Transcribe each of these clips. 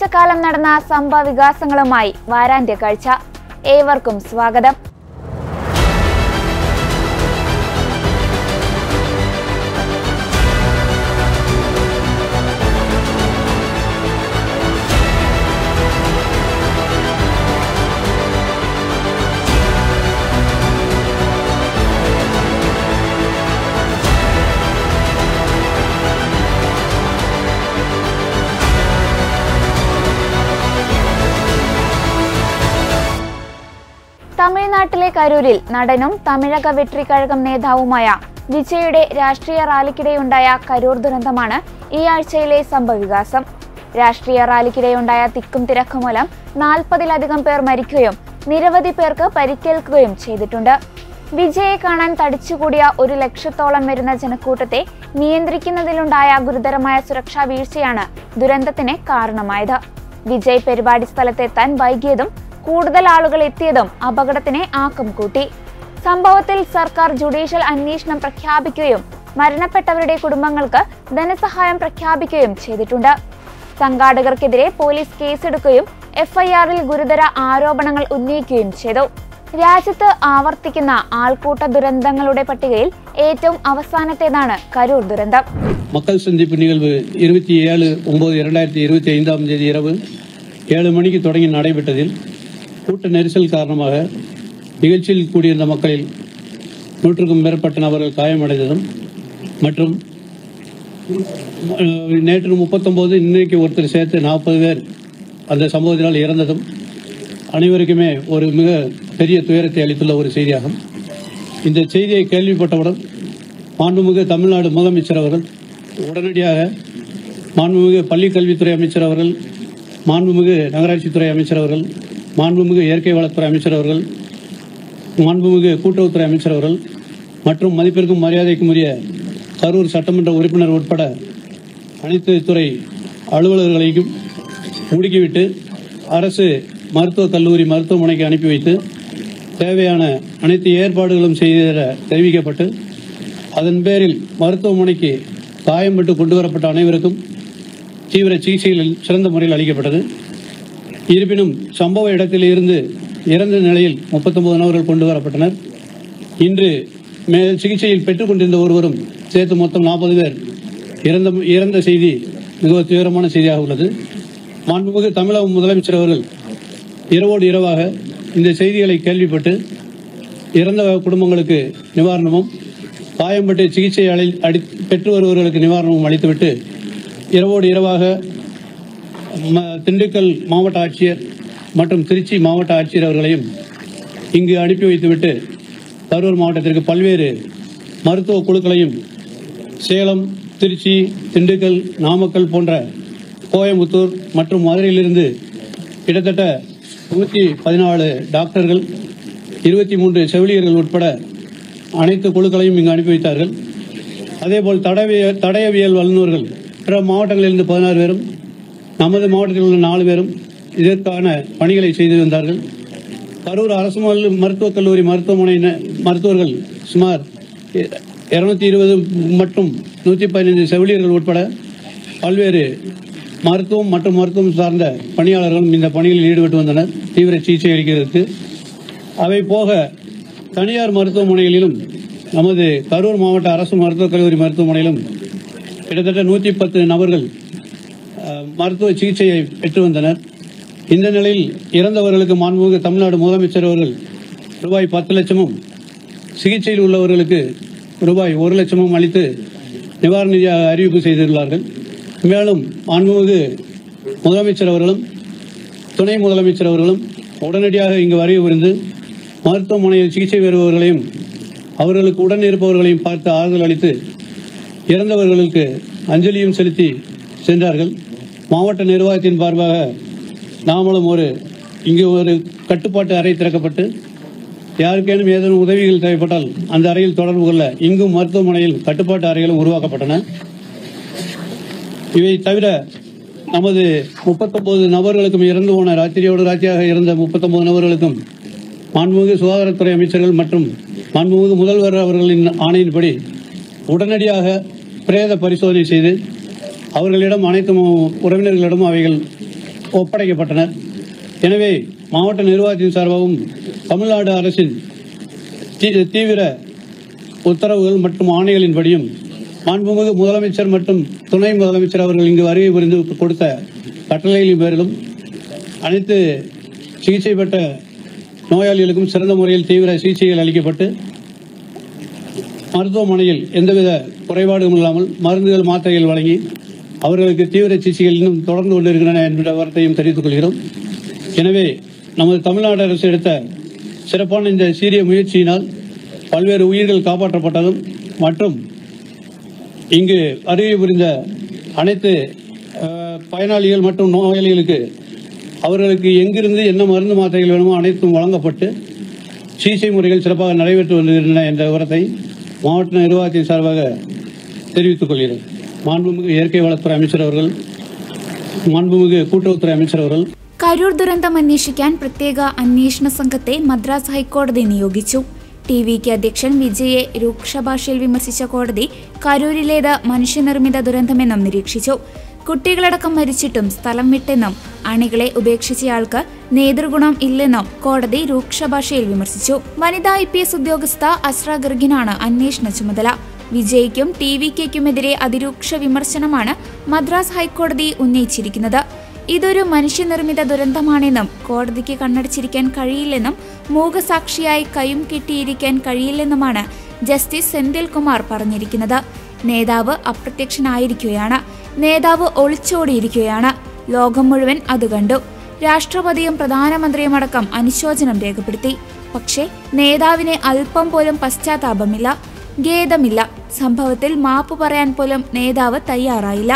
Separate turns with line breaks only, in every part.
ഒരാഴ്ചക്കാലം നടന്ന സംഭവ വികാസങ്ങളുമായി വാരാന്ത്യ കാഴ്ച. ഏവർക്കും സ്വാഗതം. തമിഴ്നാട്ടിലെ കരൂരിൽ നടനും തമിഴക വെട്രിക്കഴകം നേതാവുമായ വിജയുടെ രാഷ്ട്രീയ റാലിക്കിടെയുണ്ടായ കരൂർ ദുരന്തമാണ് ഈ ആഴ്ചയിലെ സംഭവവികാസം. രാഷ്ട്രീയ റാലിക്കിടെയുണ്ടായ തിക്കും തിരക്കും മൂലം 40-ലധികം പേർ മരിക്കുകയും നിരവധി പേർക്ക് പരിക്കേൽക്കുകയും ചെയ്തിട്ടുണ്ട്. വിജയെ കാണാൻ തടിച്ചുകൂടിയ 1 ലക്ഷത്തോളം വരുന്ന ജനക്കൂട്ടത്തെ നിയന്ത്രിക്കുന്നതിലുണ്ടായ ഗുരുതരമായ സുരക്ഷാ വീഴ്ചയാണ് ദുരന്തത്തിന് കാരണമായത്. വിജയ് പരിപാടി സ്ഥലത്തെത്താൻ വൈകിയതും കൂടുതൽ ആളുകൾ എത്തിയതും അപകടത്തിന് ആക്കം കൂട്ടി. സംഭവത്തിൽ സർക്കാർ ജുഡീഷ്യൽ അന്വേഷണം പ്രഖ്യാപിക്കുകയും മരണപ്പെട്ടവരുടെ കുടുംബങ്ങൾക്ക് ധനസഹായം പ്രഖ്യാപിക്കുകയും ചെയ്തിട്ടുണ്ട്. സംഘാടകർക്കെതിരെ പോലീസ് കേസെടുക്കുകയും എഫ്ഐആറിൽ ഗുരുതര ആരോപണങ്ങൾ ഉന്നയിക്കുകയും ചെയ്തു. രാജ്യത്ത് ആവർത്തിക്കുന്ന ആൾക്കൂട്ട ദുരന്തങ്ങളുടെ പട്ടികയിൽ ഏറ്റവും അവസാനത്തേതാണ് കരൂർ ദുരന്തം.
மக்கள் சந்திப்பு நிகழ்வு 27/9/2025 இரவு 7 மணிக்கு தொடங்கி நடைபெற்றதில் கூட்ட நெரிசல் காரணமாக நிகழ்ச்சியில் கூடியிருந்த மக்களில் 100க்கும் மேற்பட்ட நபர்கள் காயமடைந்ததும் மற்றும் நேற்று 39 இன்னைக்கு ஒருத்தர் சேர்த்து 40 பேர் அந்த சம்பவத்தினால் இறந்ததும் அனைவருக்குமே ஒரு மிக பெரிய துயரத்தை அளித்துள்ள ஒரு செய்தியாகும். இந்த செய்தியை கேள்விப்பட்டவுடன் மாண்புமிகு தமிழ்நாடு முதலமைச்சர் அவர்கள் உடனடியாக மாண்புமிகு பள்ளிக்கல்வித்துறை அமைச்சர் அவர்கள், மாண்புமிகு நகராட்சித்துறை அமைச்சர் அவர்கள், மாண்புமிகு இயற்கை வளத்துறை அமைச்சர் அவர்கள், மாண்புமிகு கூட்டுறவுத்துறை அமைச்சர் அவர்கள் மற்றும் மதிப்பிற்கும் மரியாதைக்கும் உரிய கரூர் சட்டமன்ற உறுப்பினர் உட்பட அனைத்து துறை அலுவலர்களையும் முடுக்கிவிட்டு அரசு மருத்துவக் கல்லூரி மருத்துவமனைக்கு அனுப்பி வைத்து தேவையான அனைத்து ஏற்பாடுகளும் செய்த தெரிவிக்கப்பட்டு அதன் பேரில் மருத்துவமனைக்கு காயம்பட்டு கொண்டு வரப்பட்ட அனைவருக்கும் தீவிர சிகிச்சைகள் சிறந்த முறையில் அளிக்கப்பட்டது. இருப்பினும் சம்பவ இடத்தில் இருந்து இறந்த நிலையில் 39 நபர்கள் கொண்டு வரப்பட்டனர். இன்று சிகிச்சையில் பெற்றுக் கொண்டிருந்த ஒருவரும் சேர்த்து மொத்தம் 40 பேர் இறந்த செய்தி மிக தீவிரமான செய்தியாக உள்ளது. மாண்புமிகு தமிழக முதலமைச்சர் அவர்கள் இரவோடு இரவாக இந்த செய்திகளை கேள்விப்பட்டு இறந்த குடும்பங்களுக்கு நிவாரணமும் காயம்பட்டு சிகிச்சை பெற்று வருபவர்களுக்கு நிவாரணமும் அளித்துவிட்டு இரவோடு இரவாக திண்டுக்கல் மாவட்ட ஆட்சியர் மற்றும் திருச்சி மாவட்ட ஆட்சியர் அவர்களையும் இங்கு அனுப்பி வைத்துவிட்டு கரூர் மாவட்டத்திற்கு பல்வேறு மருத்துவ குழுக்களையும் சேலம், திருச்சி, திண்டுக்கல், நாமக்கல் போன்ற கோயம்புத்தூர் மற்றும் மதுரையிலிருந்து கிட்டத்தட்ட 114 டாக்டர்கள், 23 செவிலியர்கள் உட்பட அனைத்து குழுக்களையும் இங்கு அனுப்பி வைத்தார்கள். அதேபோல் தடயவியல் வல்லுநர்கள் பிற மாவட்டங்களிலிருந்து 16 பேரும், நமது மாவட்டத்தில் உள்ள 4 பேரும் இதற்கான பணிகளை செய்து வந்தார்கள். கரூர் அரசு மருத்துவக் கல்லூரி மருத்துவமனை மருத்துவர்கள் சுமார் 220 மற்றும் 115 செவிலியர்கள் உட்பட பல்வேறு மருத்துவம் மற்றும் மருத்துவம் சார்ந்த பணியாளர்களும் இந்த பணிகளில் ஈடுபட்டு வந்தனர் தீவிர சிகிச்சை அளிக்கிறதுக்கு. அவை போக தனியார் மருத்துவமனைகளிலும் நமது கரூர் மாவட்ட அரசு மருத்துவக் கல்லூரி மருத்துவமனையிலும் கிட்டத்தட்ட 110 நபர்கள் மருத்துவ சிகிச்சையை பெற்று வந்தனர். இந்த நிலையில் இறந்தவர்களுக்கு மாண்புமிகு தமிழ்நாடு முதலமைச்சர் அவர்கள் ரூபாய் 10 லட்சமும் சிகிச்சையில் உள்ளவர்களுக்கு ரூபாய் 1 லட்சமும் அளித்து நிவாரண நிதியாக அறிவிப்பு செய்துள்ளார்கள். மேலும் மாண்புமிகு முதலமைச்சர் அவர்களும் துணை முதலமைச்சர் அவர்களும் உடனடியாக இங்கு வருகை புரிந்து மருத்துவமனையில் சிகிச்சை பெறுபவர்களையும் அவர்களுக்கு உடன் இருப்பவர்களையும் பார்த்து ஆறுதல் அளித்து இறந்தவர்களுக்கு அஞ்சலியும் செலுத்தி சென்றார்கள். மாவட்ட நிர்வாகத்தின் சார்பாக நாமளும் இங்கு ஒரு கட்டுப்பாட்டு அறை திறக்கப்பட்டு யாருக்கேனும் ஏதேனும் உதவிகள் தேவைப்பட்டால் அந்த அறையில் தொடர்பு கொள்ள இங்கும் மருத்துவமனையில் கட்டுப்பாட்டு அறைகளும் உருவாக்கப்பட்டன. இவை தவிர நமது 39 நபர்களுக்கும் இறந்து போன ராத்திரியோடு ராத்திரியாக இறந்த 39 நபர்களுக்கும் மாண்புமிகு சுகாதாரத்துறை அமைச்சர்கள் மற்றும் மாண்புமிகு முதல்வர் அவர்களின் ஆணையின்படி உடனடியாக பிரேத பரிசோதனை செய்து அவர்களிடம் அனைத்து உறவினர்களிடம் அவைகள் ஒப்படைக்கப்பட்டனர். எனவே மாவட்ட நிர்வாகத்தின் சார்பாகவும் தமிழ்நாடு அரசின் தீவிர உத்தரவுகள் மற்றும் ஆணைகளின்படியும் மாண்புமிகு முதலமைச்சர் மற்றும் துணை முதலமைச்சர் அவர்கள் இங்கு வருகை புரிந்து கொடுத்த கட்டளைகளின் பேரிலும் அனைத்து சிகிச்சை பெற்ற நோயாளிகளுக்கும் சிறந்த முறையில் தீவிர சிகிச்சைகள் அளிக்கப்பட்டு மருத்துவமனையில் எந்தவித குறைபாடும் இல்லாமல் மருந்துகள் மாத்திரைகள் வழங்கி அவர்களுக்கு தீவிர சிகிச்சைகள் இன்னும் தொடர்ந்து கொண்டிருக்கின்றன என்ற வார்த்தையும் தெரிவித்துக் கொள்கிறோம். எனவே நமது தமிழ்நாடு அரசு எடுத்த சிறப்பான இந்த சீரிய முயற்சியினால் பல்வேறு உயிர்கள் காப்பாற்றப்பட்டதும் மற்றும் இங்கு வருகை புரிந்த அனைத்து பயனாளிகள் மற்றும் நோயாளிகளுக்கு அவர்களுக்கு எங்கிருந்து என்ன மருந்து மாத்திரைகள் வேணுமோ அனைத்தும் வழங்கப்பட்டு சிகிச்சை முறைகள் சிறப்பாக நடைபெற்று வருகின்றன என்ற விவரத்தை மாவட்ட நிர்வாகத்தின் சார்பாக தெரிவித்துக் கொள்கிறேன். மாண்புமிகு இயற்கை வளத்துறை அமைச்சர் அவர்கள், மாண்புமிகு கூட்டுறவுத்துறை அமைச்சர் അവர்கள்
കരൂർ ദുരന്തം അന്വേഷിക്കാൻ പ്രത്യേക അന്വേഷണ സംഘത്തെ മദ്രാസ് ഹൈക്കോടതി നിയോഗിച്ചു. ടി.വി.കെ അധ്യക്ഷൻ വിജയെ രൂക്ഷഭാഷയിൽ വിമർശിച്ച കോടതി കരൂരിലേത് മനുഷ്യനിർമ്മിത ദുരന്തമെന്നും നിരീക്ഷിച്ചു. കുട്ടികളടക്കം മരിച്ചിട്ടും സ്ഥലം വിട്ടെന്നും അണികളെ ഉപേക്ഷിച്ചയാൾക്ക് നേതൃഗുണം ഇല്ലെന്നും കോടതി രൂക്ഷഭാഷയിൽ വിമർശിച്ചു. വനിതാ IPS ഉദ്യോഗസ്ഥ അസ്ര ഗർഗിനാണ് അന്വേഷണ ചുമതല. വിജയ്ക്കും ടി.വി.കെക്കുമെതിരെ അതിരൂക്ഷ വിമർശനമാണ് മദ്രാസ് ഹൈക്കോടതി ഉന്നയിച്ചിരിക്കുന്നത്. ഇതൊരു മനുഷ്യനിർമ്മിത ദുരന്തമാണെന്നും കോടതിക്ക് കണ്ണടച്ചിരിക്കാൻ കഴിയില്ലെന്നും മൂകസാക്ഷിയായി കൈയും കെട്ടിയിരിക്കാൻ കഴിയില്ലെന്നുമാണ് ജസ്റ്റിസ് സെന്തിൽകുമാർ പറഞ്ഞിരിക്കുന്നത്. നേതാവ് അപ്രത്യക്ഷനായിരിക്കുകയാണ്. നേതാവ് ഒളിച്ചോടിയിരിക്കുകയാണ്. ലോകം മുഴുവൻ അത് കണ്ടു. രാഷ്ട്രപതിയും പ്രധാനമന്ത്രിയും അടക്കം അനുശോചനം രേഖപ്പെടുത്തി. പക്ഷേ നേതാവിന് അല്പം പോലും പശ്ചാത്താപമില്ല, ഖേദമില്ല. സംഭവത്തിൽ മാപ്പ് പറയാൻ പോലും നേതാവ് തയ്യാറായില്ല.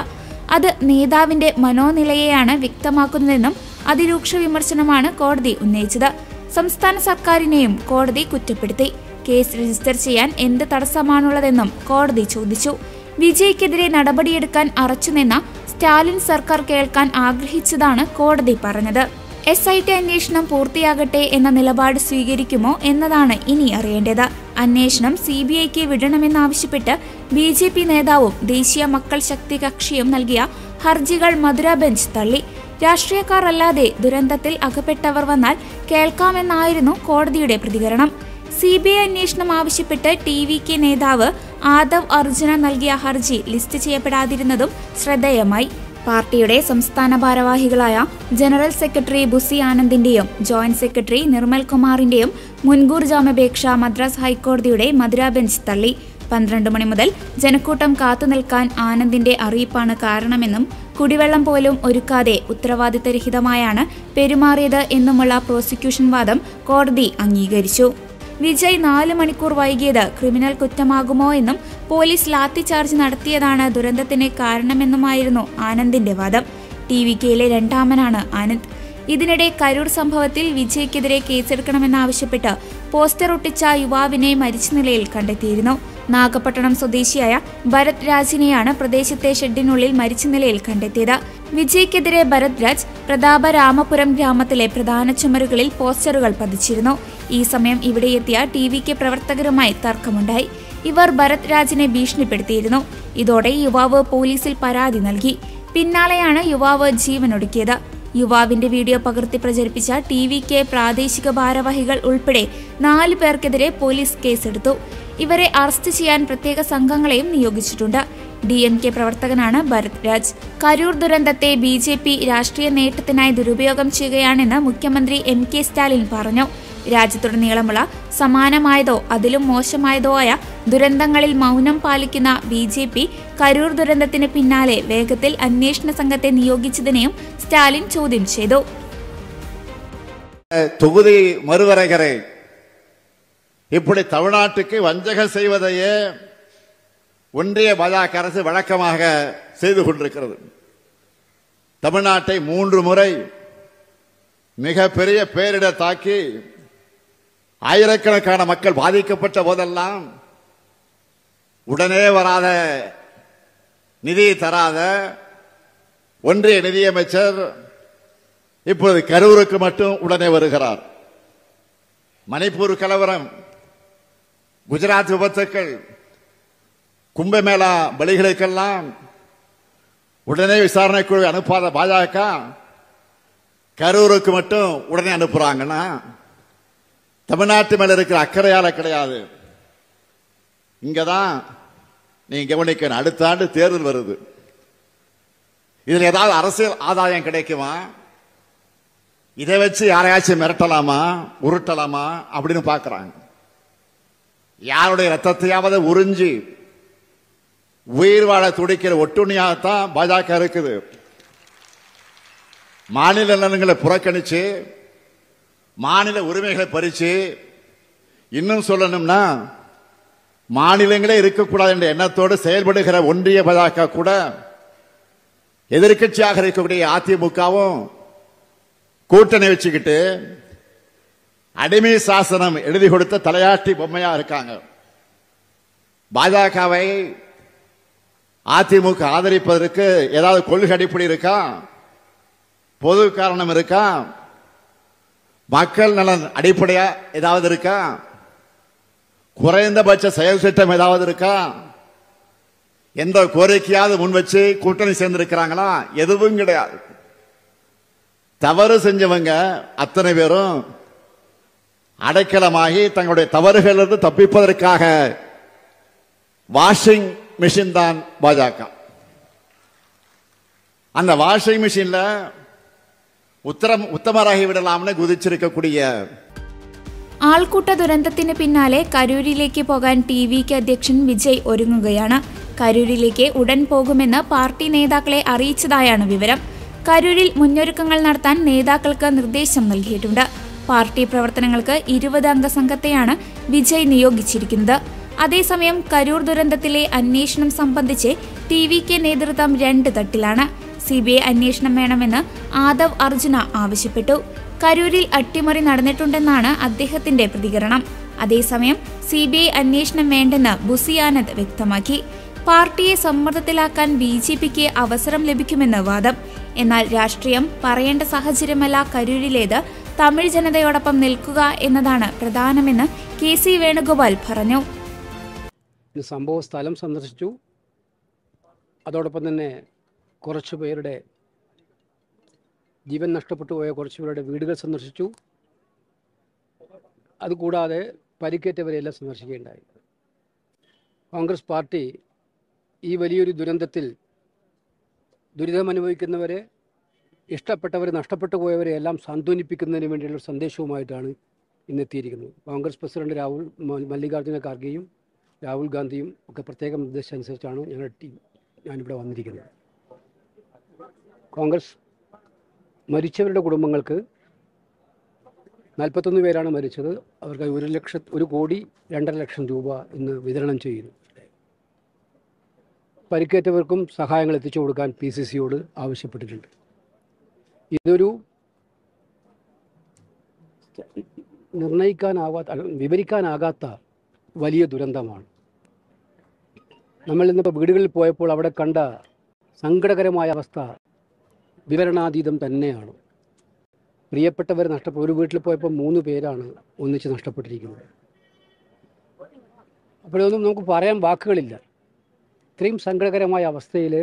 അത് നേതാവിന്റെ മനോനിലയെയാണ് വ്യക്തമാക്കുന്നതെന്നും അതിരൂക്ഷ വിമർശനമാണ് കോടതി ഉന്നയിച്ചത്. സംസ്ഥാന സർക്കാരിനെയും കോടതി കുറ്റപ്പെടുത്തി. കേസ് രജിസ്റ്റർ ചെയ്യാൻ എന്ത് തടസ്സമാണുള്ളതെന്നും കോടതി ചോദിച്ചു. വിജയ്ക്കെതിരെ നടപടിയെടുക്കാൻ അറച്ചുനിന്ന സ്റ്റാലിൻ സർക്കാർ കേൾക്കാൻ ആഗ്രഹിച്ചതാണ് കോടതി പറഞ്ഞത്. SIT അന്വേഷണം പൂർത്തിയാകട്ടെ എന്ന നിലപാട് സ്വീകരിക്കുമോ എന്നതാണ് ഇനി അറിയേണ്ടത്. അന്വേഷണം CBIക്ക് വിടണമെന്നാവശ്യപ്പെട്ട് BJP നേതാവും ദേശീയ മക്കൾ ശക്തി കക്ഷിയും നൽകിയ ഹർജികൾ മധുര ബെഞ്ച് തള്ളി. രാഷ്ട്രീയക്കാർ അല്ലാതെ ദുരന്തത്തിൽ അകപ്പെട്ടവർ വന്നാൽ കേൾക്കാമെന്നായിരുന്നു കോടതിയുടെ പ്രതികരണം. CBI അന്വേഷണം ആവശ്യപ്പെട്ട് ടി.വി.കെ നേതാവ് ആദവ് അർജുന നൽകിയ ഹർജി ലിസ്റ്റ് ചെയ്യപ്പെടാതിരുന്നതും ശ്രദ്ധേയമായി. പാർട്ടിയുടെ സംസ്ഥാന ഭാരവാഹികളായ ജനറൽ സെക്രട്ടറി ബുസി ആനന്ദിന്റെയും ജോയിന്റ് സെക്രട്ടറി നിർമ്മൽ കുമാറിന്റെയും മുൻകൂർ ജാമ്യാപേക്ഷ മദ്രാസ് ഹൈക്കോടതിയുടെ മധുര ബെഞ്ച് തള്ളി. 12 മണി മുതൽ ജനക്കൂട്ടം കാത്തുനിൽക്കാൻ ആനന്ദിന്റെ അറിയിപ്പാണ് കാരണമെന്നും കുടിവെള്ളം പോലും ഒരുക്കാതെ ഉത്തരവാദിത്തരഹിതമായാണ് പെരുമാറിയത് എന്നുമുള്ള പ്രോസിക്യൂഷൻ വാദം കോടതി അംഗീകരിച്ചു. വിജയ് 4 മണിക്കൂർ വൈകിയത് ക്രിമിനൽ കുറ്റമാകുമോ എന്നും പോലീസ് ലാത്തിചാർജ് നടത്തിയതാണ് ദുരന്തത്തിന് കാരണമെന്നുമായിരുന്നു ആനന്ദിന്റെ വാദം. ടി.വി.കെയിലെ രണ്ടാമനാണ് ആനന്ദ്. ഇതിനിടെ കരൂർ സംഭവത്തിൽ വിജയ്ക്കെതിരെ കേസെടുക്കണമെന്നാവശ്യപ്പെട്ട് പോസ്റ്റർ ഒട്ടിച്ച യുവാവിനെ മരിച്ച നിലയിൽ കണ്ടെത്തിയിരുന്നു. നാഗപട്ടണം സ്വദേശിയായ ഭരത് രാജിനെയാണ് പ്രദേശത്തെ ഷെഡിനുള്ളിൽ മരിച്ച നിലയിൽ കണ്ടെത്തിയത്. വിജയ്ക്കെതിരെ ഭരത് രാജ് പ്രതാപരാമപുരം ഗ്രാമത്തിലെ പ്രധാന ചുമരുകളിൽ പോസ്റ്ററുകൾ പതിച്ചിരുന്നു. ഈ സമയം ഇവിടെയെത്തിയ ടി.വി.കെ പ്രവർത്തകരുമായി തർക്കമുണ്ടായി. ഇവർ ഭരത് രാജിനെ ഭീഷണിപ്പെടുത്തിയിരുന്നു. ഇതോടെ യുവാവ് പോലീസിൽ പരാതി നൽകി. പിന്നാലെയാണ് യുവാവ് ജീവനൊടുക്കിയത്. യുവാവിന്റെ വീഡിയോ പകർത്തി പ്രചരിപ്പിച്ച ടി.വി.കെ പ്രാദേശിക ഭാരവാഹികൾ ഉൾപ്പെടെ 4 പേർക്കെതിരെ പോലീസ് കേസെടുത്തു. ഇവരെ അറസ്റ്റ് ചെയ്യാൻ പ്രത്യേക സംഘങ്ങളെയും നിയോഗിച്ചിട്ടുണ്ട്. DMK പ്രവർത്തകനാണ് ഭരത് രാജ്. കരൂർ ദുരന്തത്തെ BJP രാഷ്ട്രീയ നേട്ടത്തിനായി ദുരുപയോഗം ചെയ്യുകയാണെന്ന് മുഖ്യമന്ത്രി MK സ്റ്റാലിൻ പറഞ്ഞു. രാജ്യത്തുടനീളമുള്ള സമാനമായതോ അതിലും മോശമായതോ ആയ ദുരന്തങ്ങളിൽ മൗനം പാലിക്കുന്ന BJP കരൂർ ദുരന്തത്തിന് പിന്നാലെ വേഗത്തിൽ അന്വേഷണ സംഘത്തെ നിയോഗിച്ചതിനെയും സ്റ്റാലിൻ ചോദ്യം ചെയ്തു.
தொகுதி மறுவரைகரை இப்படி தமிழ்நாட்டுக்கு வஞ்சகம் செய்வதையே ஒன்றிய பாஜக அரசு வழக்கமாக செய்து கொண்டிருக்கிறது. தமிழ்நாட்டை 3 முறை மிகப்பெரிய பேரிடர் தாக்கி ஆயிரக்கணக்கான மக்கள் பாதிக்கப்பட்ட போதெல்லாம் உடனே வராத நிதி தராத ஒன்றிய நிதியமைச்சர் இப்போது கரூருக்கு மட்டும் உடனே வருகிறார். மணிப்பூர் கலவரம், குஜராத் விபத்துக்கள், கும்பமேளா பலிகளுக்கெல்லாம் உடனே விசாரணை குழு அனுப்பாத பாஜக கரூருக்கு மட்டும் உடனே அனுப்புறாங்கன்னா தமிழ்நாட்டு மேல இருக்கிற அக்கறையால கிடையாது. இங்கதான் நீங்க கவனிக்கணும். அடுத்த ஆண்டு தேர்தல் வருது. இதுல ஏதாவது அரசியல் ஆதாயம் கிடைக்குமா? இதை வச்சு யாரையாச்சும் மிரட்டலாமா, உருட்டலாமா அப்படின்னு பாக்குறாங்க. யாருடைய ரத்தத்தையாவது உறிஞ்சி உயிர் வாழ துடிக்கிற ஒட்டுண்ணியாகத்தான் பாஜக இருக்குது. மாநில நலன்களை புறக்கணிச்சு, மாநில உரிமைகளை பறிச்சு, இன்னும் சொல்லணும்னா மாநிலங்களே இருக்கக்கூடாது என்ற எண்ணத்தோடு செயல்படுகிற ஒன்றிய பாஜக கூட எதிர்க்கட்சியாக இருக்கக்கூடிய அதிமுகவும் கூட்டணி வச்சுக்கிட்டு அடிமை சாசனம் எழுதி கொடுத்த தலையாட்டி பொம்மையா இருக்காங்க. பாஜகவை அதிமுக ஆதரிப்பதற்கு ஏதாவது கொள்கை அடிப்படை இருக்கா? பொது காரணம் இருக்கா? மக்கள் நலன் அடிப்படையா ஏதாவது இருக்கா? குறைந்தபட்ச செயல் திட்டம் ஏதாவது இருக்கா? எந்த கோரிக்கையாவது முன் வச்சு கூட்டணி சேர்ந்திருக்கிறாங்களா? எதுவும் கிடையாது. தவறு செஞ்சவங்க அத்தனை பேரும் அடைக்கலமாகி தங்களுடைய தவறுகளிலிருந்து தப்பிப்பதற்காக வாஷிங் மிஷின் தான் பாஜக. அந்த வாஷிங் மிஷின்ல ഉത്തമരായി വിടലാമെന്ന് കുതിച്ചിരിക്കக்கூடிய
ആൾക്കൂട്ട ദുരന്തത്തിന് പിന്നാലെ കരൂരിലേക്ക് പോകാൻ ടിവികെ അധ്യക്ഷൻ വിജയ് ഒരുങ്ങുകയാണ്. കരൂരിലേക്ക് ഉടൻ പോകുമെന്ന് പാർട്ടി നേതാക്കളെ അറിയിച്ചതായാണ് വിവരം. കരൂരിൽ മുന്നൊരുക്കങ്ങൾ നടത്താൻ നേതാക്കൾക്ക് നിർദ്ദേശം നൽകിയിട്ടുണ്ട്. പാർട്ടി പ്രവർത്തനങ്ങൾക്ക് 20 അംഗ സംഘത്തെയാണ് വിജയ് നിയോഗിച്ചിരിക്കുന്നത്. അതേസമയം കരൂർ ദുരന്തത്തിലെ അന്വേഷണം സംബന്ധിച്ച് ടിവികെ നേതൃത്വം 2 തട്ടിലാണ്. CBI അന്വേഷണം വേണമെന്ന് ആദവ് അർജുന ആവശ്യപ്പെട്ടു. കരൂരിൽ അട്ടിമറി നടന്നിട്ടുണ്ടെന്നാണ് അദ്ദേഹത്തിന്റെ പ്രതികരണം. അതേസമയം CBI അന്വേഷണം വേണ്ടെന്ന് ബുസി ആനന്ദ് വ്യക്തമാക്കി. പാർട്ടിയെ സമ്മർദ്ദത്തിലാക്കാൻ BJPക്ക് അവസരം ലഭിക്കുമെന്ന് വാദം. എന്നാൽ രാഷ്ട്രീയം പറയേണ്ട സാഹചര്യമല്ല കരൂരിലേത്. തമിഴ് ജനതയോടൊപ്പം നിൽക്കുക എന്നതാണ് പ്രധാനമെന്ന് KC വേണുഗോപാൽ പറഞ്ഞു.
സംഭവ സ്ഥലം സന്ദർശിച്ചു. അതോടൊപ്പം തന്നെ കുറച്ചുപേരുടെ ജീവൻ നഷ്ടപ്പെട്ടു പോയ കുറച്ചുപേരുടെ വീടുകൾ സന്ദർശിച്ചു. അതുകൂടാതെ പരിക്കേറ്റവരെയെല്ലാം സന്ദർശിക്കുകയുണ്ടായി. കോൺഗ്രസ് പാർട്ടി ഈ വലിയൊരു ദുരന്തത്തിൽ ദുരിതമനുഭവിക്കുന്നവരെ, ഇഷ്ടപ്പെട്ടവരെ, നഷ്ടപ്പെട്ടു പോയവരെ എല്ലാം സാന്ത്വനിപ്പിക്കുന്നതിന് വേണ്ടിയുള്ള സന്ദേശവുമായിട്ടാണ് ഇന്നെത്തിയിരിക്കുന്നത്. കോൺഗ്രസ് പ്രസിഡന്റ് മല്ലികാർജ്ജുന ഖാർഗെയും രാഹുൽ ഗാന്ധിയും ഒക്കെ പ്രത്യേക നിർദ്ദേശം അനുസരിച്ചാണ് ഞാനിവിടെ വന്നിരിക്കുന്നത്. കോൺഗ്രസ് മരിച്ചവരുടെ കുടുംബങ്ങൾക്ക് 41 പേരാണ് മരിച്ചത്. അവർക്ക് 1,02,00,000 രൂപ ഇന്ന് വിതരണം ചെയ്യുന്നു. പരിക്കേറ്റവർക്കും സഹായങ്ങൾ എത്തിച്ചു കൊടുക്കാൻ PCCയോട് ആവശ്യപ്പെട്ടിട്ടുണ്ട്. ഇതൊരു വിവരിക്കാനാകാത്ത വലിയ ദുരന്തമാണ്. നമ്മൾ ഇന്നിപ്പോൾ വീടുകളിൽ പോയപ്പോൾ അവിടെ കണ്ട സങ്കടകരമായ അവസ്ഥ വിവരണാതീതം തന്നെയാണ്. പ്രിയപ്പെട്ടവർ ഒരു വീട്ടിൽ പോയപ്പോൾ 3 പേരാണ് ഒന്നിച്ച് നഷ്ടപ്പെട്ടിരിക്കുന്നത്. അപ്പോഴൊന്നും നമുക്ക് പറയാൻ വാക്കുകളില്ല. ഇത്രയും സങ്കടകരമായ അവസ്ഥയിൽ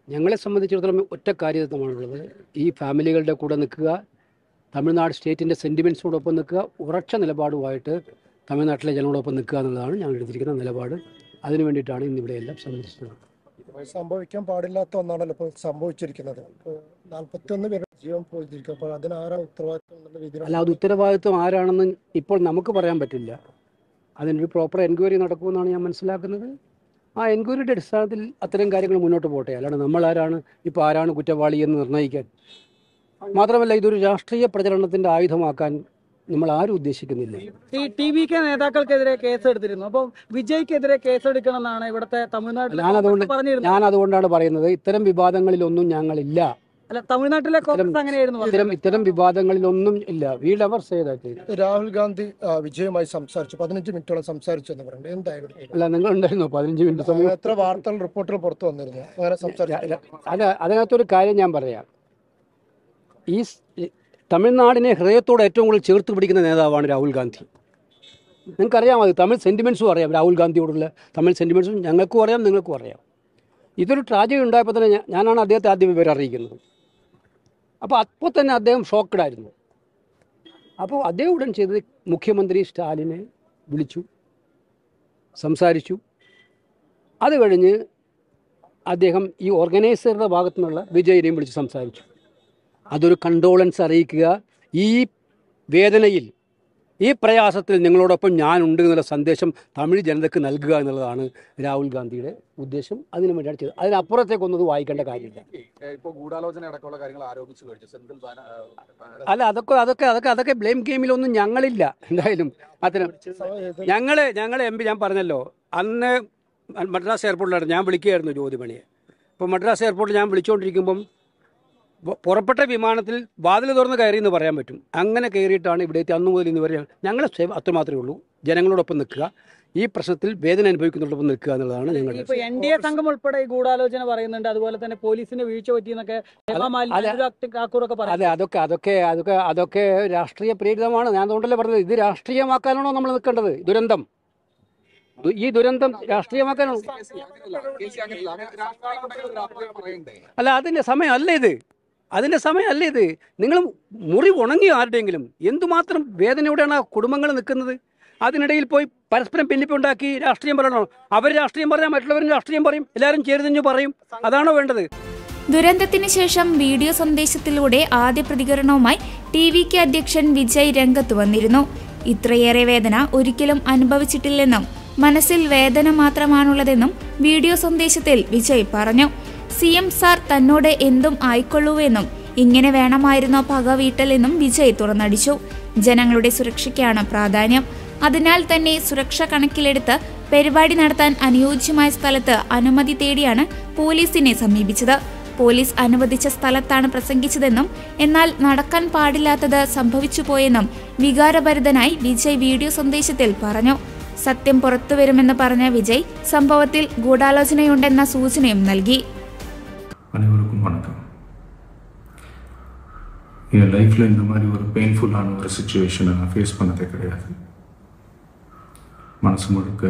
ഞങ്ങളെ സംബന്ധിച്ചിടത്തോളം ഒറ്റ കാര്യമാണുള്ളത്. ഈ ഫാമിലികളുടെ കൂടെ നിൽക്കുക, തമിഴ്നാട് സ്റ്റേറ്റിൻ്റെ സെൻറ്റിമെൻറ്റ്സോടൊപ്പം നിൽക്കുക, ഉറച്ച നിലപാടുമായിട്ട് തമിഴ്നാട്ടിലെ ജനങ്ങളോടൊപ്പം നിൽക്കുക എന്നുള്ളതാണ് ഞങ്ങൾ എടുത്തിരിക്കുന്ന നിലപാട്. അതിനു വേണ്ടിയിട്ടാണ് ഇന്നിവിടെ എല്ലാം സന്ദർശിച്ചത്.
സംഭവിക്കാൻ പാടില്ലാത്ത ഒന്നാണല്ലോ ഇപ്പോൾ സംഭവിച്ചിരിക്കുന്നത്. 41 പേര് ജീവൻ പോയിരിക്കും. അപ്പോൾ അതിനാരാ ഉത്തരവാദിത്വം എന്നുള്ള രീതിയിൽ?
അല്ല, അത് ഉത്തരവാദിത്വം ആരാണെന്ന് ഇപ്പോൾ നമുക്ക് പറയാൻ പറ്റില്ല. അതിനൊരു പ്രോപ്പർ എൻക്വയറി നടക്കുമെന്നാണ് ഞാൻ മനസ്സിലാക്കുന്നത്. ആ എൻക്വയറിയുടെ അടിസ്ഥാനത്തിൽ അത്തരം കാര്യങ്ങൾ മുന്നോട്ട് പോട്ടെ. അല്ലാണ്ട് നമ്മളാരാണ് ഇപ്പോൾ ആരാണ് കുറ്റവാളി എന്ന് നിർണ്ണയിക്കാൻ. മാത്രമല്ല, ഇതൊരു രാഷ്ട്രീയ പ്രചരണത്തിൻ്റെ ആയുധമാക്കാൻ നമ്മൾ ആരും ഉദ്ദേശിക്കുന്നില്ല.
ഈ TVK നേതാക്കൾക്കെതിരെ കേസെടുത്തിരുന്നു. അപ്പം വിജയ്ക്കെതിരെ കേസെടുക്കണമെന്നാണ് ഇവിടുത്തെ തമിഴ്നാട്ടിൽ പറഞ്ഞിരുന്നത്.
ഞാൻ അതുകൊണ്ടാണ് പറയുന്നത്, ഇത്തരം വിവാദങ്ങളിലൊന്നും ഞങ്ങളില്ല.
അല്ല, തമിഴ്നാട്ടിലെ കോൺഗ്രസ് അങ്ങനെയായിരുന്നു.
ഇത്തരം വിവാദങ്ങളിലൊന്നും ഇല്ല. We never say that.
Rahul Gandhi വിജയുമായി സംസാരിച്ചു, 15 മിനിറ്റോളം സംസാരിച്ചു എന്ന് പറയുന്നത് എന്തായിരുന്നു?
അല്ല, നിങ്ങൾ ഉണ്ടായിരുന്നു 15 മിനിറ്റ് സമയം.
എത്ര വാർത്തകൾ റിപ്പോർട്ടുകൾ പുറത്തു വന്നിരുന്നു അങ്ങനെ സംസാരിച്ചു?
അല്ല, അതിനകത്തൊരു കാര്യം ഞാൻ പറയാം. ഈ തമിഴ്നാടിനെ ഹൃദയത്തോട് ഏറ്റവും കൂടുതൽ ചേർത്ത് പിടിക്കുന്ന നേതാവാണ് രാഹുൽ ഗാന്ധി. നിങ്ങൾക്കറിയാം, അത് തമിഴ് സെൻറ്റിമെൻറ്റ്സും അറിയാം. രാഹുൽ ഗാന്ധിയോടുള്ള തമിഴ് സെൻറ്റിമെൻറ്റ്സും ഞങ്ങൾക്കും അറിയാം, നിങ്ങൾക്കും അറിയാം. ഇതൊരു ട്രാജഡി ഉണ്ടായപ്പോൾ തന്നെ ഞാനാണ് അദ്ദേഹത്തെ ആദ്യം വിവരം അറിയിക്കുന്നത്. അപ്പോൾ തന്നെ അദ്ദേഹം ഷോക്കഡായിരുന്നു. അപ്പോൾ അദ്ദേഹം ഉടൻ ചെയ്തത് മുഖ്യമന്ത്രി സ്റ്റാലിനെ വിളിച്ചു, സംസാരിച്ചു. അത് കഴിഞ്ഞ് അദ്ദേഹം ഈ ഓർഗനൈസറുടെ ഭാഗത്തു നിന്നുള്ള വിജയിനെയും വിളിച്ച് സംസാരിച്ചു. അതൊരു കണ്ടോളൻസ് അറിയിക്കുക, ഈ വേദനയിൽ ഈ പ്രയാസത്തിൽ നിങ്ങളോടൊപ്പം ഞാനുണ്ട് എന്നുള്ള സന്ദേശം തമിഴ് ജനതയ്ക്ക് നൽകുക എന്നുള്ളതാണ് രാഹുൽ ഗാന്ധിയുടെ ഉദ്ദേശം. അതിനു വേണ്ടിയാണ് ചെയ്തത്. അതിനപ്പുറത്തേക്കൊന്നും വായിക്കേണ്ട കാര്യമില്ല.
ഇപ്പോൾ ഗൂഢാലോചന അടക്കമുള്ള കാര്യങ്ങൾ ആരോപിച്ചു കഴിഞ്ഞു.
അല്ല, അതൊക്കെ ബ്ലെയിം ഗെയിമിലൊന്നും ഞങ്ങളില്ല. എന്തായാലും അത്തരം ഞങ്ങൾ MP ഞാൻ പറഞ്ഞല്ലോ, അന്ന് മദ്രാസ് എയർപോർട്ടിലാണ് ഞാൻ വിളിക്കുകയായിരുന്നു ജ്യോതിമണിയെ. അപ്പോൾ മദ്രാസ് എയർപോർട്ടിൽ ഞാൻ വിളിച്ചുകൊണ്ടിരിക്കുമ്പം പുറപ്പെട്ട വിമാനത്തിൽ വാതിൽ തുറന്ന് കയറി എന്ന് പറയാൻ പറ്റും. അങ്ങനെ കയറിയിട്ടാണ് ഇവിടെ എത്തി. അന്നു മുതൽ ഇന്ന് വരെ ഞങ്ങളെ അത്രമാത്രമേ ഉള്ളൂ. ജനങ്ങളോടൊപ്പം നിൽക്കുക, ഈ പ്രശ്നത്തിൽ വേദന അനുഭവിക്കുന്നതോടൊപ്പം നിൽക്കുക എന്നുള്ളതാണ് ഞങ്ങളുടെ.
ഇപ്പോൾ NDA സംഘം ഉൾപ്പെടെ ഈ ഗൂഢാലോചന പറയുന്നുണ്ട്. അതുപോലെ തന്നെ പോലീസിന് വീഴ്ച പറ്റിയെന്നൊക്കെ.
അതൊക്കെ രാഷ്ട്രീയ പ്രേരിതമാണ്. ഞാൻ അതുകൊണ്ടല്ലേ പറഞ്ഞത്, ഇത് രാഷ്ട്രീയമാക്കാനാണോ നമ്മൾ നിൽക്കേണ്ടത്? ഈ ദുരന്തം രാഷ്ട്രീയമാക്കാനാണോ? അല്ല, അതിൻ്റെ സമയമല്ല ഇത്. നിങ്ങൾ മുറി ഉണങ്ങി ആരുടെയെങ്കിലും എന്തുമാത്രം വേദനയോടെയാണ് ആ കുടുംബങ്ങൾ നിൽക്കുന്നത്. അതിനിടയിൽ പോയി പരസ്പരം ഭിന്നിപ്പുണ്ടാക്കി രാഷ്ട്രീയം പറയണോ? അവർ രാഷ്ട്രീയം പറഞ്ഞാൽ മറ്റുള്ളവരും രാഷ്ട്രീയം പറയും, എല്ലാവരും ചേർന്ന് പറയും. അതാണോ വേണ്ടത്?
ദുരന്തത്തിന് ശേഷം വീഡിയോ സന്ദേശത്തിലൂടെ ആദ്യ പ്രതികരണവുമായി TVK അധ്യക്ഷൻ വിജയ് രംഗത്ത് വന്നിരുന്നു. ഇത്രയേറെ വേദന ഒരിക്കലും അനുഭവിച്ചിട്ടില്ലെന്നും മനസ്സിൽ വേദന മാത്രമാണുള്ളതെന്നും വീഡിയോ സന്ദേശത്തിൽ വിജയ് പറഞ്ഞു. CM സാർ തന്നോട് എന്തും ആയിക്കൊള്ളൂവെന്നും ഇങ്ങനെ വേണമായിരുന്നോ പക വീട്ടലെന്നും വിജയ് തുറന്നടിച്ചു. ജനങ്ങളുടെ സുരക്ഷയ്ക്കാണ് പ്രാധാന്യം. അതിനാൽ തന്നെ സുരക്ഷ കണക്കിലെടുത്ത് പരിപാടി നടത്താൻ അനുയോജ്യമായ സ്ഥലത്ത് അനുമതി തേടിയാണ് പോലീസിനെ സമീപിച്ചത്. പോലീസ് അനുവദിച്ച സ്ഥലത്താണ് പ്രസംഗിച്ചതെന്നും എന്നാൽ നടക്കാൻ പാടില്ലാത്തത് സംഭവിച്ചുപോയെന്നും വികാരഭരിതനായി വിജയ് വീഡിയോ സന്ദേശത്തിൽ പറഞ്ഞു. സത്യം പുറത്തുവരുമെന്ന് പറഞ്ഞ വിജയ് സംഭവത്തിൽ ഗൂഢാലോചനയുണ്ടെന്ന സൂചനയും നൽകി.
அனைவருக்கும் வணக்கம். என் லைஃப்பில் இந்த மாதிரி ஒரு பெயின்ஃபுல்லான ஒரு சுச்சுவேஷனை நான் ஃபேஸ் பண்ணதே கிடையாது. மனசு முழுக்க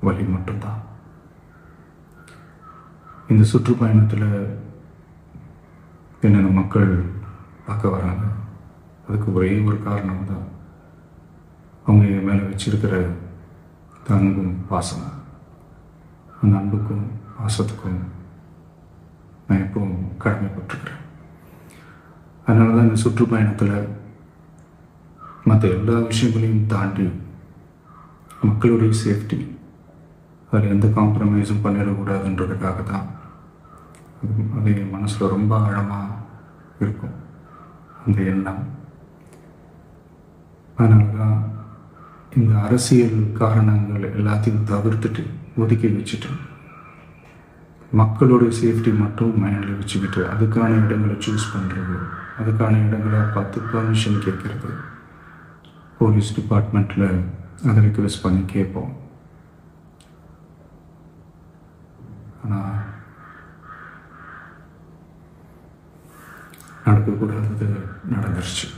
வலி மட்டும்தான். இந்த சுற்றுப்பயணத்தில் என்னென்ன மக்கள் பார்க்க வராங்க, அதுக்கு ஒரே ஒரு காரணம் தான் அவங்க என் மேலே வச்சிருக்கிற அன்பும் பாசம். அந்த அன்புக்கும் பாசத்துக்கும் நான் எப்பவும் கடமைப்பட்டிருக்கிறேன். அதனால தான் இந்த சுற்றுப்பயணத்தில் மற்ற எல்லா விஷயங்களையும் தாண்டி மக்களுடைய சேஃப்டி, அதில் எந்த காம்ப்ரமைஸும் பண்ணிடக்கூடாதுன்றதுக்காக தான் அது என் மனசில் ரொம்ப ஆழமாக இருக்கும் அந்த எண்ணம். அதனால தான் இந்த அரசியல் காரணங்கள் எல்லாத்தையும் தவிர்த்துட்டு ஒதுக்கி வச்சுட்டு மக்களோட சேஃப்டி மட்டும் மைண்டில் வச்சுக்கிட்டு அதுக்கான இடங்களை சூஸ் பண்ணுறது, அதுக்கான இடங்களை பார்த்து பர்மிஷன் கேட்குறது, போலீஸ் டிபார்ட்மெண்ட்டில் அதை ரிக்வெஸ்ட் பண்ணி கேட்போம். ஆனால் நடக்கக்கூடாதது நடந்துருச்சு.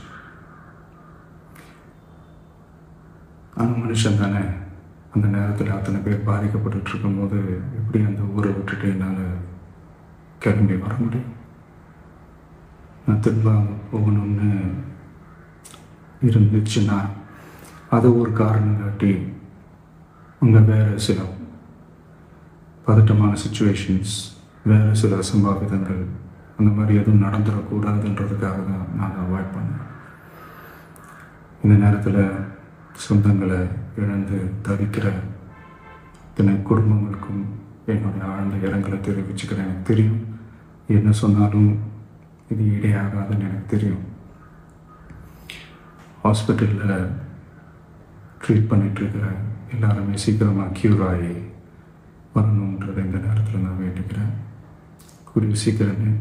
ஆனால் மனுஷன் தானே, அந்த நேரத்தில் அத்தனை பேர் பாதிக்கப்பட்டு இருக்கும்போது எப்படி அந்த ஊரை விட்டுட்டு என்னால் கிளம்பி வர முடியும்? நான் திரும்ப அங்கே போகணும்னு இருந்துச்சுன்னா அதை ஒரு காரணம் காட்டி அங்கே வேறு சில பதட்டமான சுச்சுவேஷன்ஸ், வேறு சில அசம்பாவிதங்கள் அந்த மாதிரி எதுவும் நடந்துடக்கூடாதுன்றதுக்காக தான் நான் அவாய்ட் பண்ணேன். இந்த நேரத்தில் சொந்தங்களை இழந்து தவிக்கிற இத்தனை குடும்பங்களுக்கும் என்னுடைய ஆழ்ந்த இரங்கலை தெரிவிச்சுக்கிறேன். எனக்கு தெரியும், என்ன சொன்னாலும் இது ஈடையாகாதுன்னு எனக்கு தெரியும். ஹாஸ்பிட்டலில் ட்ரீட் பண்ணிகிட்ருக்கிற எல்லாருமே சீக்கிரமாக க்யூர் ஆகி வரணுன்றதை இந்த நேரத்தில் நான் வேண்டிக்கிறேன். கூடிய சீக்கிரமே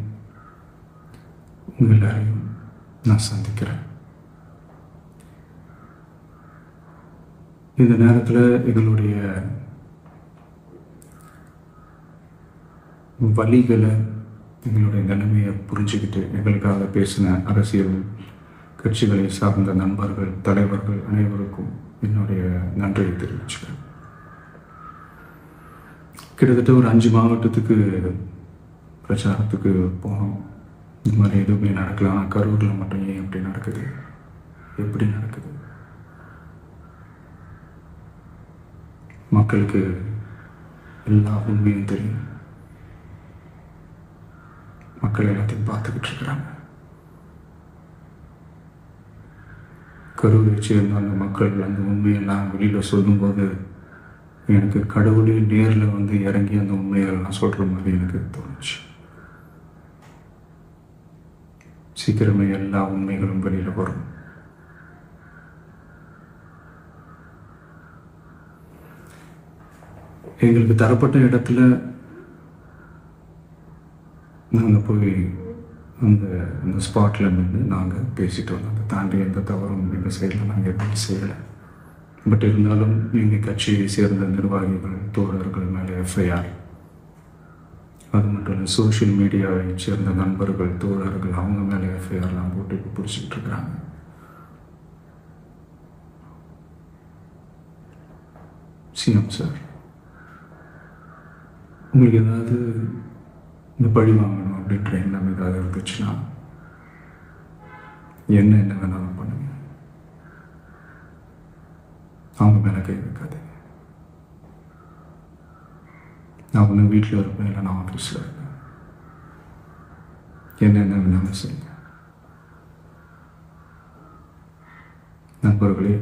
உங்கள் எல்லாரையும் நான் சந்திக்கிறேன். இந்த நேரத்தில் எங்களுடைய வலிகளை, எங்களுடைய நிலைமையை புரிஞ்சுக்கிட்டு எங்களுக்காக பேசின அரசியல் கட்சிகளை சார்ந்த நண்பர்கள், தலைவர்கள் அனைவருக்கும் என்னுடைய நன்றியை தெரிவிச்சுக்கிறேன். கிட்டத்தட்ட ஒரு 5 மாவட்டத்துக்கு பிரச்சாரத்துக்கு போனோம். இந்த மாதிரி எதுவுமே நடக்கல. ஆனால் கரூரில் மட்டும் ஏன் எப்படி நடக்குது, எப்படி நடக்குது? மக்களுக்கு எல்லா உண்மையும் தெரியும். மக்கள் எல்லாத்தையும் பார்த்துக்கிட்டு இருக்கிறாங்க. கரூரை சேர்ந்த அந்த மக்கள் அந்த உண்மையெல்லாம் வெளியில் சொல்லும்போது எனக்கு கடவுளே நேரில் வந்து இறங்கி அந்த உண்மைகள்லாம் சொல்கிற மாதிரி எனக்கு தோணுச்சு. சீக்கிரமே எல்லா உண்மைகளும் வெளியில் வரும். எங்களுக்கு தரப்பட்ட இடத்துல நாங்கள் போய் அந்த ஸ்பாட்டில் நின்று நாங்கள் பேசிட்டு வந்தோம். அதை தாண்டி எந்த தவறும் எங்கள் சைடில் நாங்கள் எதுவும் செய்யலை. பட் இருந்தாலும் எங்கள் கட்சியை சேர்ந்த நிர்வாகிகள், தோழர்கள் மேலே எஃப்ஐஆர், அது மட்டும் இல்லை சோஷியல் மீடியாவை சேர்ந்த நண்பர்கள், தோழர்கள் அவங்க மேலே எஃப்ஐஆர்லாம் போட்டு இப்போ பிடிச்சிக்கிட்டு இருக்கிறாங்க. சிஎம் சார், உங்களுக்கு ஏதாவது இந்த பழி வாங்கணும் அப்படின்ற எண்ணம் ஏதாவது இருந்துச்சுன்னா என்ன வேணாலும் பண்ணுங்க. அவங்க மேலே கை வைக்காதீங்க. நான் ஒன்று வீட்டில் இருப்பேன், இல்லை நான் ஆஃபீஸில் இருப்பேன். என்ன வேணாலும் செய்யுங்க. നമ്പറുകളെ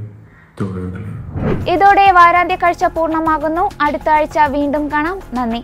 ഇതോടെ വാരാന്ത്യ കാഴ്ച പൂർണ്ണമാകുന്നു. അടുത്ത ആഴ്ച വീണ്ടും കാണാം. നന്ദി.